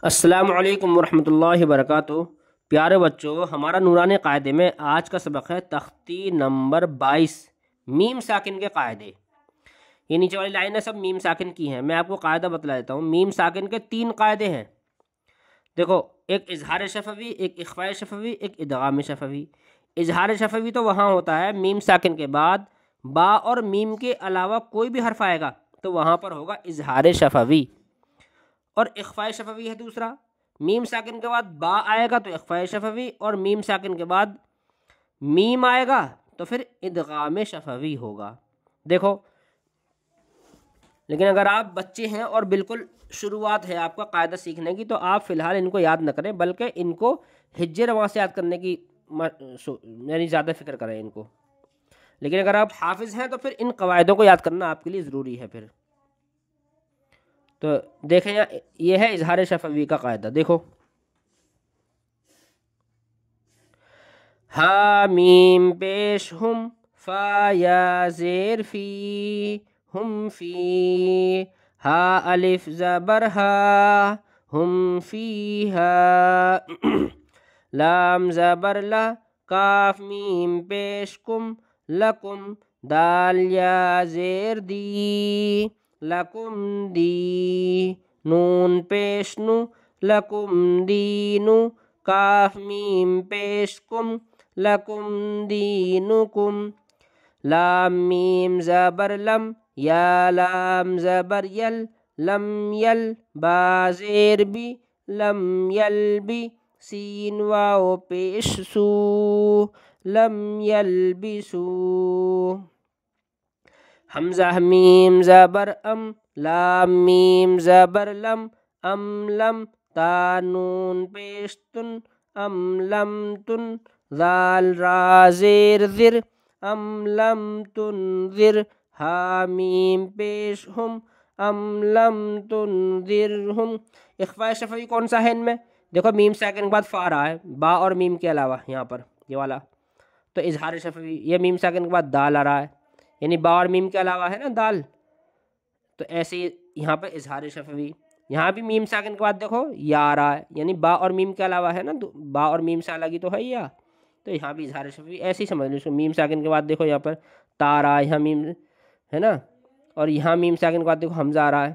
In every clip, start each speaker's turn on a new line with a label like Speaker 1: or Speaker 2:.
Speaker 1: السلام علیکم ورحمۃ اللہ وبرکاتہ۔ پیارے بچوں، ہمارا نورانی قاعدے میں آج کا سبق ہے تختی نمبر 22، میم ساکن کے قاعدے۔ یہ نیچے والی لائنیں سب میم ساکن کی ہیں۔ میں آپ کو قاعدہ بتلا دیتا ہوں۔ میم ساکن کے 3 قاعدے ہیں۔ دیکھو، ایک اظہار شفوی، ایک اخفاء شفوی، ایک ادغام شفوی۔ اظہار شفوی تو وہاں ہوتا ہے میم ساکن کے بعد با اور میم کے علاوہ کوئی بھی حرف آئے گا تو وہاں پر ہوگا اظہار شفوی، اور اخفاء شفوی ہے دوسرا۔ میم ساکن کے بعد با آئے گا تو اخفاء شفوی، اور میم ساکن کے بعد میم آئے گا تو پھر ادغام شفوی ہوگا۔ دیکھو، لیکن اگر آپ بچے ہیں اور بالکل شروعات ہے آپ کا قاعدہ سیکھنے کی، تو آپ فی الحال ان کو یاد نہ کریں، بلکہ ان کو ہجے رواں سے یاد کرنے کی یعنی زیادہ فکر کریں ان کو۔ لیکن اگر آپ حافظ ہیں تو پھر ان قواعدوں کو یاد کرنا آپ کے لیے ضروری ہے۔ پھر تو دیکھیں، یہ ہے اظہار شفوی کا قاعدہ۔ دیکھو، ہا میم پیش ہم، فا یا زیر فی، ہم فی، ہا الف زبر ہا، ہم فی ہا، لام زبر لا، کاف میم پیش کم، لکم، دال یا زیر دی، لکم دی، نون پیش نو، لکم دینو، کاف میم پیش کم، لکم دینکم، لام میم زبر لم، یا لام زبر یل، لم یل، با زیر بی، لم یل بی، سین واو پیش سو، لم یلبسو، حمزہ میم زبر ام، لام میم زبر لم، ام لم، تا نون پیش تن، ام لم تن، ذال را زیر ذر، ام لم تنذر، ہا میم پیش ہم، ام لم تنذرہم۔ اخفاء شفوی کون سا ہے ان میں؟ دیکھو، میم ساکن کے بعد فا رہا ہے، با اور میم کے علاوہ یہاں پر یہ والا، تو اظہار شفوی۔ یہ میم ساکن کے بعد دال آ رہا ہے، یعنی با اور میم کے علاوہ ہے نا دال، تو ایسے ہی یہاں پہ اظہار شفوی۔ یہاں بھی میم ساکن کے بعد دیکھو یا آ رہا ہے، یعنی با اور میم کے علاوہ ہے نا، با اور میم سے الگ ہی تو ہے یا، تو یہاں بھی اظہار شفوی ایسے ہی سمجھ لو اس کو۔ میم ساکن کے بعد دیکھو یہاں پر تا آ رہا ہے، یہاں میم ہے نا، اور یہاں میم ساکن کے بعد دیکھو حمزہ آ رہا ہے،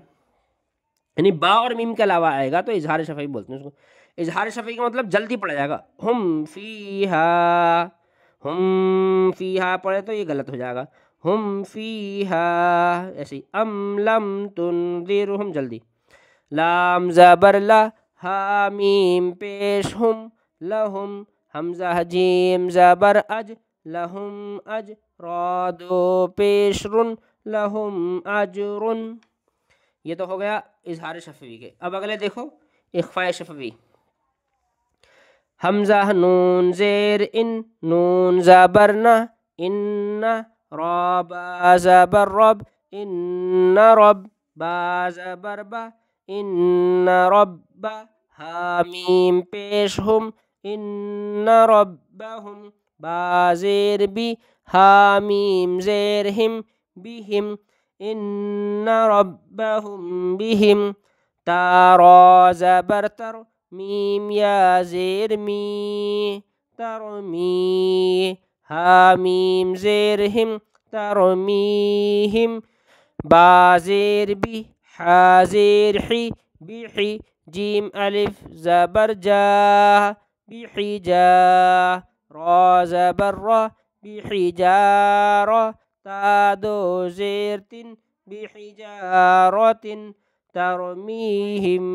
Speaker 1: یعنی با اور میم کے علاوہ آئے گا تو اظہار شفوی بولتے ہیں اس کو۔ اظہار شفوی کا مطلب جلدی پڑھا جائے گا۔ ہم فیہا، ہم فیہا پڑھے تو یہ غلط ہو جائے گا، ہم فیہا ایسے ہی۔ ام لم تنذرہم، جلدی۔ لام زبر لا، ہا میم پیش ہم، لہم، حمزہ جیم زبر اج، لہم اج، را دو پیش رن، لہم اجرن۔ یہ تو ہو گیا اظہار شفوی کے۔ اب اگلے دیکھو اخفاء شفوی۔ حمزہ نون زیر ان، نون زبر نہ، ان، را با زبر رب، ان رب، با زبر با، ان رب، ہا میم پیش ہم، ان ربہم، با زیر بی، ہا میم زیر ہم، بہم، ان ربہم بہم، تا را زبر تر، میم یا زیر می، ترمی، ہا میم زیر ہم، ترمیہم، با زیر بی، حا زیر حی، بحی، جیم الف زبر جا، بحجا، را زبر را، بحجارہ، تا دو زیر تن، بحجارۃ، ترمیہم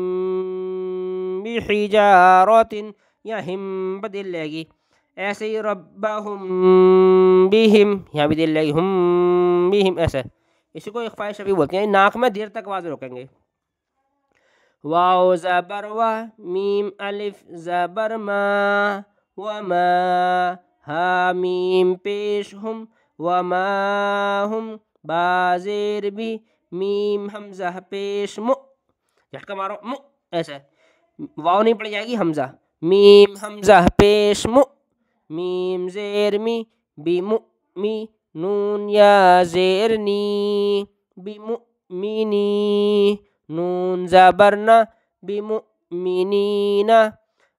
Speaker 1: بحجارۃ، یا ہم بدل لے گی ایسے ہی، ربہم بہم، یہاں بھی دل لے گی، ہم بہم، ایسے۔ اسی کو اخفاء شفوی بولتے ہیں، ناک میں دیر تک آواز روکیں گے۔ واو زبر وا، میم الف زبر ما، وما، ہا میم پیش ہم، وما ہم، با زیر بھی، میم حمزہ پیش مو، جھٹکا مارو مو، ایسے۔ واو نہیں پڑی جائے گی، حمزہ، میم حمزہ پیش مو، میم زیر می، بمؤمی، نون یا زیر نی، بمؤمنی، نون زبر نہ، بِمُؤْمِنِينَ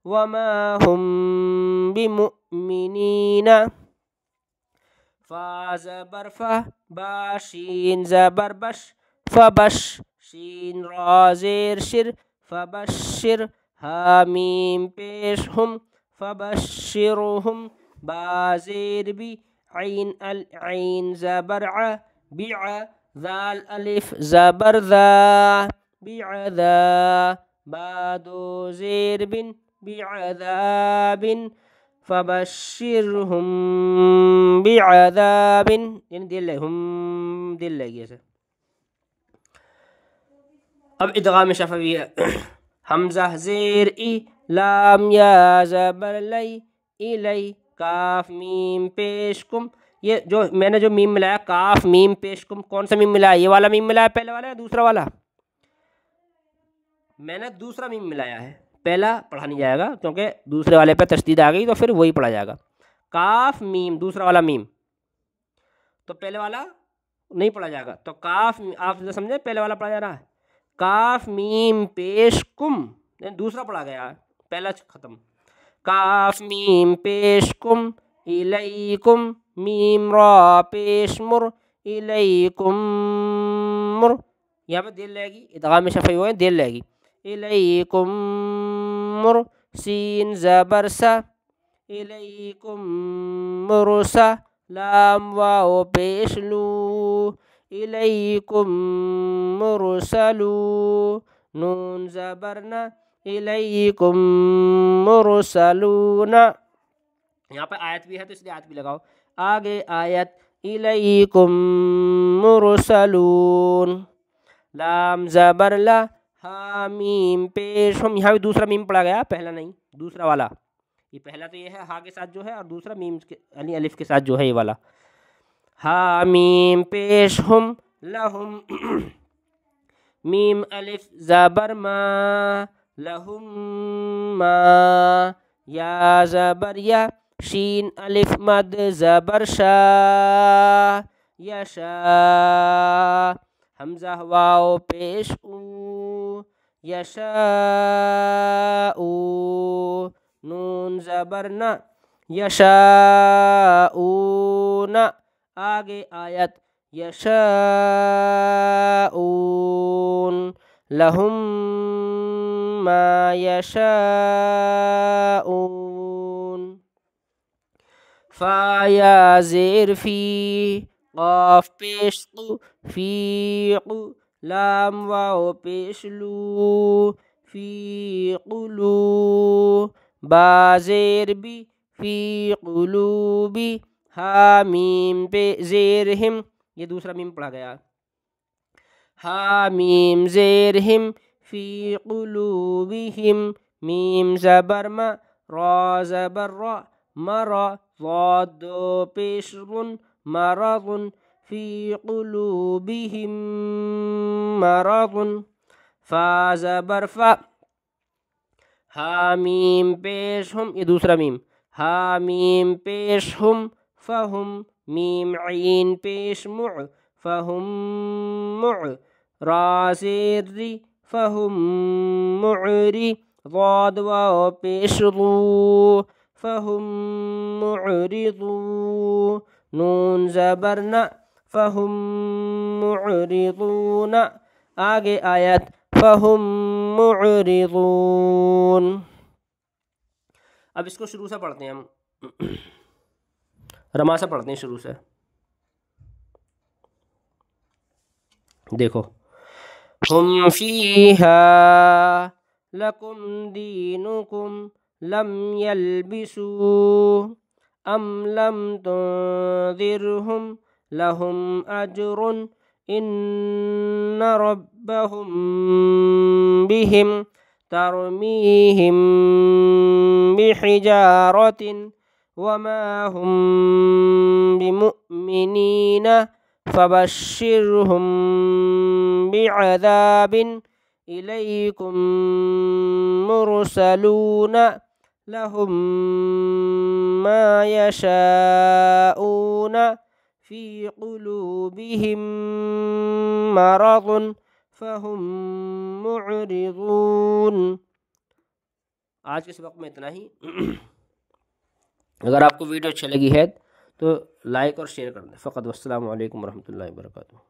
Speaker 1: وَمَا هُمْ بِمُؤْمِنِينَ. فا زبر فا، با شین زبر بش، فبش، شین را زیر شر، فبشر. حامیم پیش ہم، فبشرہم، با زیر بی، عین زبر ع، بیع، ذال الف زبر ذا، بعذا، با دو زیر بن، بعذاب، فبشرہم بعذاب، یعنی دل لگے ہم، دل لگی ایسے. اب ادغام شفوی ہے. حمزہ زیر ای، لام یا زبر لئی، الی، کاف میم پیش کم. یہ جو میں نے جو میم ملایا کاف میم پیش کم، کون سا میم ملایا؟ یہ والا میم ملایا پہلے والا یا دوسرا والا؟ میں نے دوسرا میم ملایا ہے، پہلا پڑھا نہیں جائے گا کیونکہ دوسرے والے پہ تشدید آ گئی تو پھر وہی پڑھا جائے گا. کاف میم دوسرا والا میم، تو پہلے والا نہیں پڑھا جائے گا. تو کاف، آپ سمجھے پہلے والا پڑھا جا رہا ہے کاف میم پیش کم، دوسرا پڑھا گیا، پہلا ختم. کاف میم پیش کم، الیکم، میم را پیش مر، الیکم مر. یہاں پہ دل لگے گی، ادغام شفوی ہوئے دل لگے گی. الیکم مر، سین زبر سا، الیکم مرسا، لام واو پیش لو، الیکم مرسلو، نون زبرنا، الیکم مرسلون. یہاں پہ آیت بھی ہے تو اس لیے آیت بھی لگاؤ. آگے آیت الیکم مرسلون، لام زبر لا، حامیم پیش ہم. یہاں بھی دوسرا میم پڑھا گیا، پہلا نہیں، دوسرا والا. یہ پہلا تو یہ ہے ہا کے ساتھ جو ہے، اور دوسرا میم یعنی الف کے ساتھ جو ہے یہ والا. حامیم پیش ہم، لہم، میم الف زبر ما، لہم ما، یا زبر یا، شین الف مد زبر شا، یشا، حمزہ واو پیش او، یشاء، نون زبر نا، یشاءون. آگے آیت یشاءون، لہم ما یشاءون. فا یا زیر فی، قاف پیش قو، فی قو، لام واو پیش لو، فی قلو، با زیر بی، فی قلوبی، حامیم پہ زیر ہم، یہ دوسرا میم پڑھا گیا. حامیم زیر ہم، فی قلوبہم، میم زبر ما، را زبر را، مرا، ضاد دو پیش رن، مرض، فی قلوبہم مرض. فا زبر فا، حامیم پیش ہم، یہ دوسرا میم، حامیم پیش ہم، فہم، میم عین پیش مع، فہم مع، را زیر ری، فہم معری، ضاد واو پیش ضو، فہم معرضو، نون زبر نا، فہم معرضون. آگے آیت فہم معرضون. اب اس کو شروع سے پڑھتے ہیں ہم، رما سے پڑھتے ہیں شروع سے. دیکھو، ہم فیہا لکم دینکم لم یلبسوا ام لم تنذرہم لہم اجر ان ربہم بہم ترمیہم بحجارۃ وما ہم بمؤمنین فبشرہم بعذاب الیکم مرسلون لہم ما یشاءون فی قلوبہم مرض فہم معرضون. آج کے سبق میں اتنا ہی۔ اگر آپ کو ویڈیو اچھی لگی ہے تو لائک اور شیئر کر دیں فقط۔ والسلام علیکم ورحمۃ اللہ وبرکاتہ۔